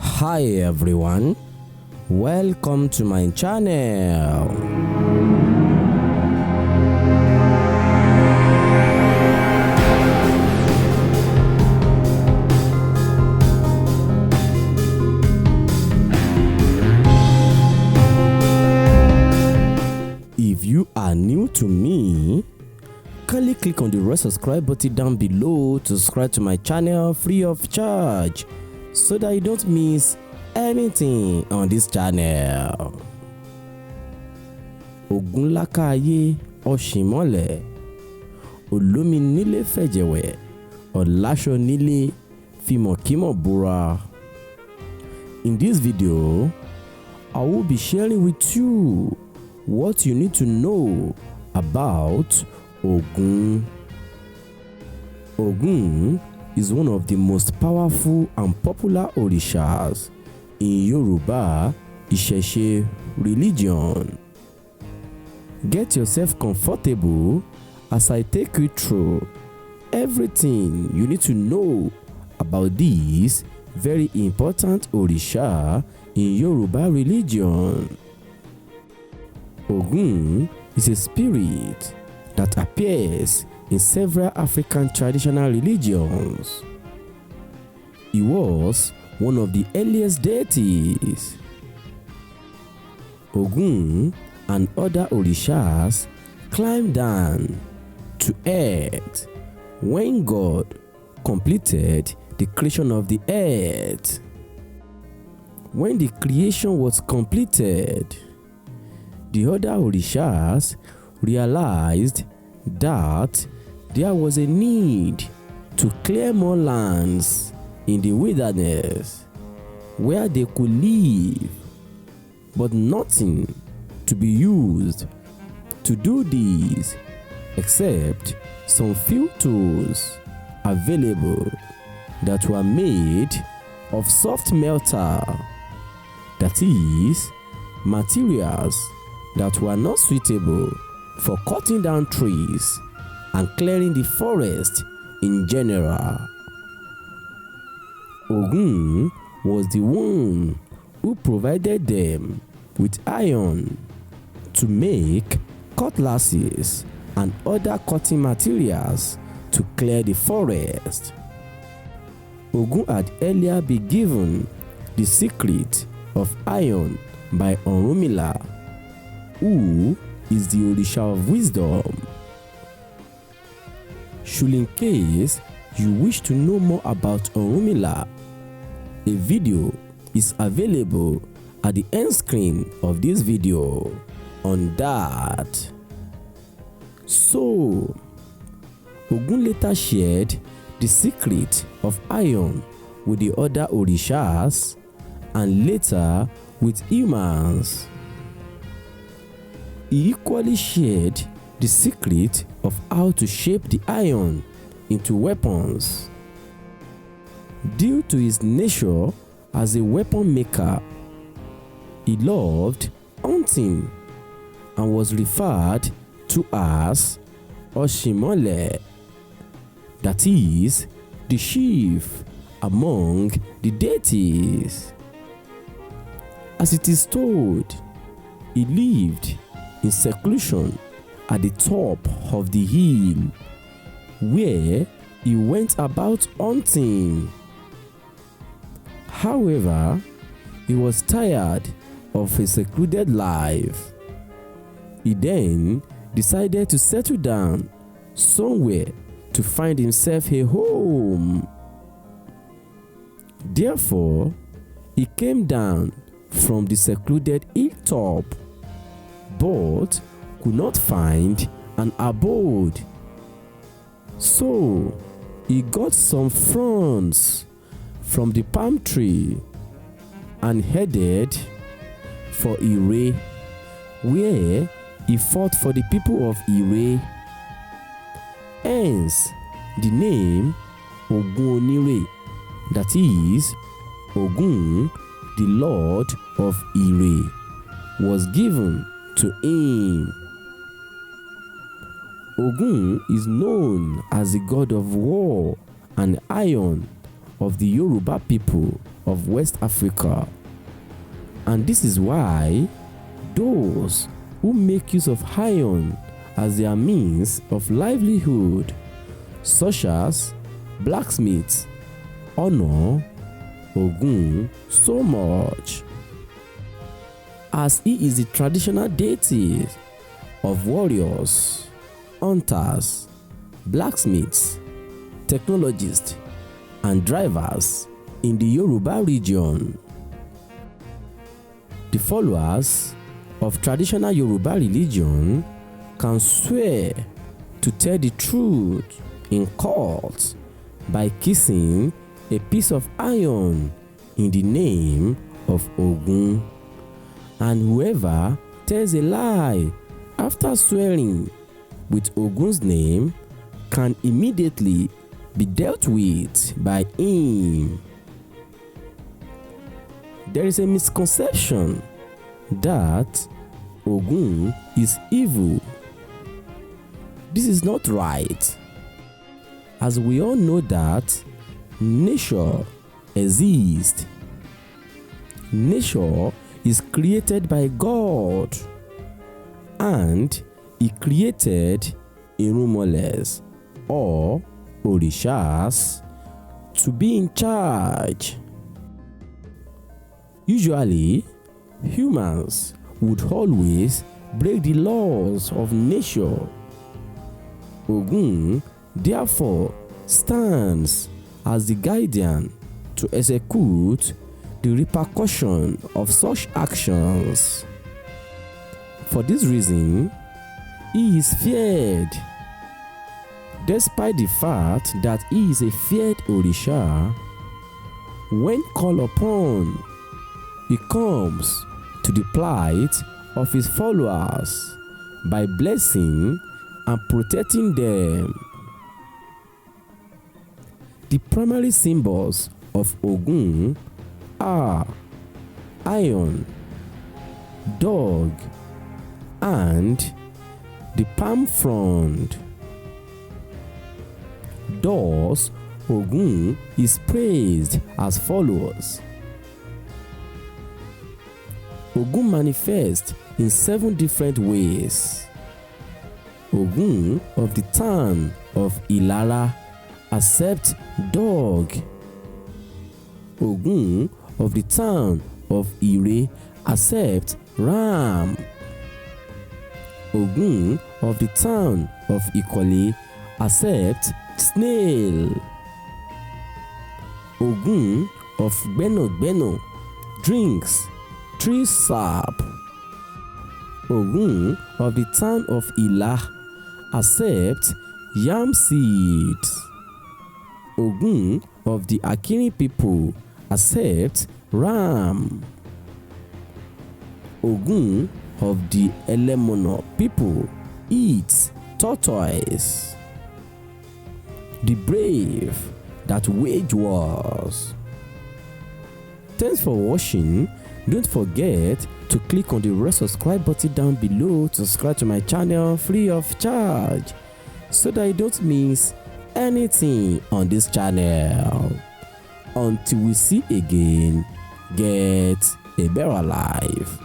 Hi everyone, welcome to my channel. If you are new to me, kindly click on the red subscribe button down below to subscribe to my channel free of charge so that you don't miss anything on this channel. Ogunlakaye Oshimole Olómi nílé fẹ̀jẹ̀wẹ̀ Ọ̀láṣọ nílé fimọ̀kímọ̀ búra. In this video, I will be sharing with you what you need to know about Ogun. Ogun is one of the most powerful and popular orishas in Yoruba Ìṣẹ̀ṣe religion. Get yourself comfortable as I take you through everything you need to know about this very important orisha in Yoruba religion. Ogun is a spirit that appears in several African traditional religions. He was one of the earliest deities. Ogun and other orishas climbed down to earth when God completed the creation of the earth. When the creation was completed, the other orishas realized that there was a need to clear more lands in the wilderness where they could live, but nothing to be used to do this except some few tools available that were made of soft metal, that is, materials that were not suitable for cutting down trees and clearing the forest in general. Ogun was the one who provided them with iron to make cutlasses and other cutting materials to clear the forest. Ogun had earlier been given the secret of iron by Orunmila, who is the Orisha of wisdom. Should in case you wish to know more about Orunmila, a video is available at the end screen of this video on that. So, Ogun later shared the secret of iron with the other orishas and later with humans. He equally shared the secret of how to shape the iron into weapons. Due to his nature as a weapon maker, he loved hunting and was referred to as Oshimole, that is, the chief among the deities. As it is told, he lived in seclusion at the top of the hill, where he went about hunting. However, he was tired of a secluded life. He then decided to settle down somewhere to find himself a home. Therefore, he came down from the secluded hilltop, but could not find an abode. So he got some fronds from the palm tree and headed for Ire, where he fought for the people of Ire. Hence the name Ogunonire, that is, Ogun, the Lord of Ire, was given to him. Ogun is known as the god of war and iron of the Yoruba people of West Africa. And this is why those who make use of iron as their means of livelihood, such as blacksmiths, honor Ogun so much, as he is the traditional deity of warriors, hunters, blacksmiths, technologists, and drivers in the Yoruba region. The followers of traditional Yoruba religion can swear to tell the truth in court by kissing a piece of iron in the name of Ogun, and whoever tells a lie after swearing with Ogun's name can immediately be dealt with by him. There is a misconception that Ogun is evil. This is not right, as we all know that nature exists. Nature is created by God, and He created Irunmoles or Orishas to be in charge. Usually, humans would always break the laws of nature. Ogun therefore stands as the guardian to execute the repercussion of such actions. For this reason, he is feared. Despite the fact that he is a feared Orisha, when called upon, he comes to the plight of his followers by blessing and protecting them. The primary symbols of Ogun are iron, dog, and the palm frond. Thus, Ogun is praised as follows. Ogun manifests in 7 different ways. Ogun of the town of Ilara accepts dog. Ogun of the town of Ire accepts ram. Ogun of the town of Ikole accepts snail. Ogun of Gbenogbeno drinks tree sap. Ogun of the town of Ila accepts yam seeds. Ogun of the Akini people accepts ram. Ogun of the Elemono people eats tortoise. The brave that wage wars. Thanks for watching. Don't forget to click on the red subscribe button down below to subscribe to my channel free of charge, so that you don't miss anything on this channel. Until we see again, get a better life.